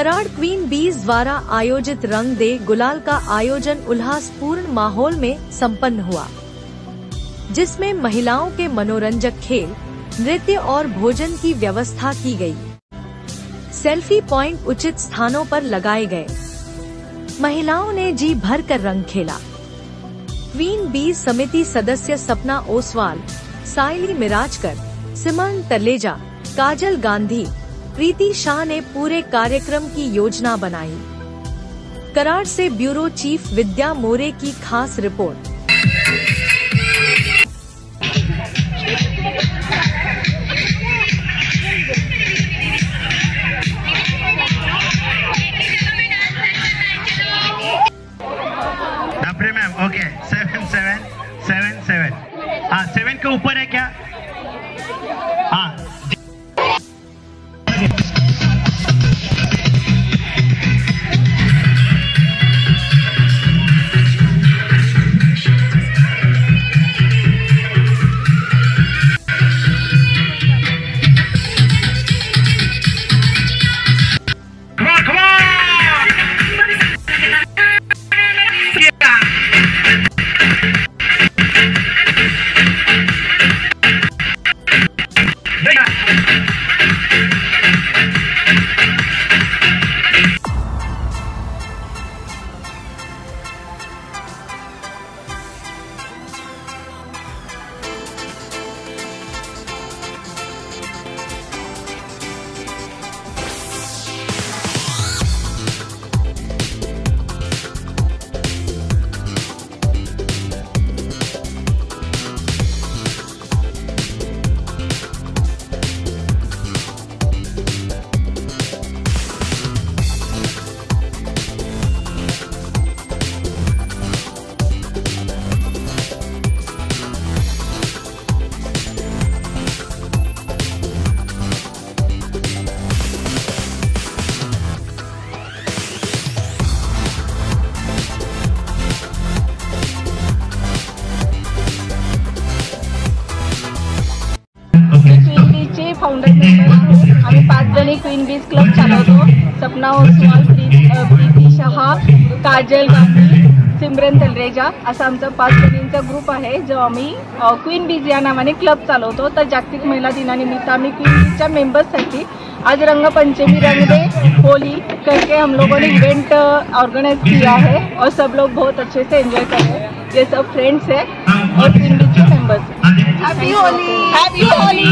Karad queen बीज द्वारा आयोजित रंग दे गुलाल का आयोजन उल्लासपूर्ण माहौल में संपन्न हुआ, जिसमें महिलाओं के मनोरंजक खेल, नृत्य और भोजन की व्यवस्था की गई। सेल्फी पॉइंट उचित स्थानों पर लगाए गए। महिलाओं ने जी भरकर रंग खेला। क्वीन बीज समिति सदस्य सपना ओसवाल, साइली मिराजकर, सिमरन तलेजा, काजल गांधी, प्रीति शाह ने पूरे कार्यक्रम की योजना बनाई। कराड़ से ब्यूरो चीफ विद्या मोरे की खास रिपोर्ट। मैम ओके 7777 हाँ 7 के ऊपर है क्या? हाँ फाउंडर मेंबर आम्ही 5 जणी क्वीन बीज क्लब चालवतो। सपना ओसवाल, प्रीति शाह, काजल गांधी, सिमरन तलरेजा असा आमचा 5 जणींचा ग्रुप आहे, जो आम्ही क्वीन बीज या नावाने क्लब चालवतो। तर जागतिक महिला दिनानिमित्त आम्ही क्वीन बीजच्या मेंबर्ससाठी आज रंगपंचमी रंग दे होली करके हम लोगों ने इवेंट ऑर्गेनाइज किया है और सब लोग बहुत अच्छे से एंजॉय कर रहे हैं। ये सब फ्रेंड्स है और क्वीन बीज के मेंबर्स हैं। Happy Holi, happy Holi.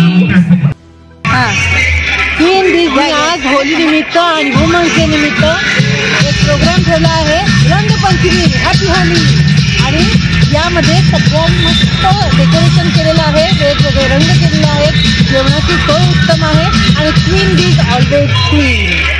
Queen बीज ने आज होली निमित्त आणि वुमन्स डे निमित्त एक प्रोग्राम ठेवला आहे, रंगपंचमी हॅपी होली। आणि यामध्ये सगळ्यांनी मस्त डेकोरेशन केलेलं आहे, वेगवेगळे रंग केलेले आहेत, जेवणाची सोय उत्तम आहे आणि क्वीन बीज ऑलवेज क्लीन।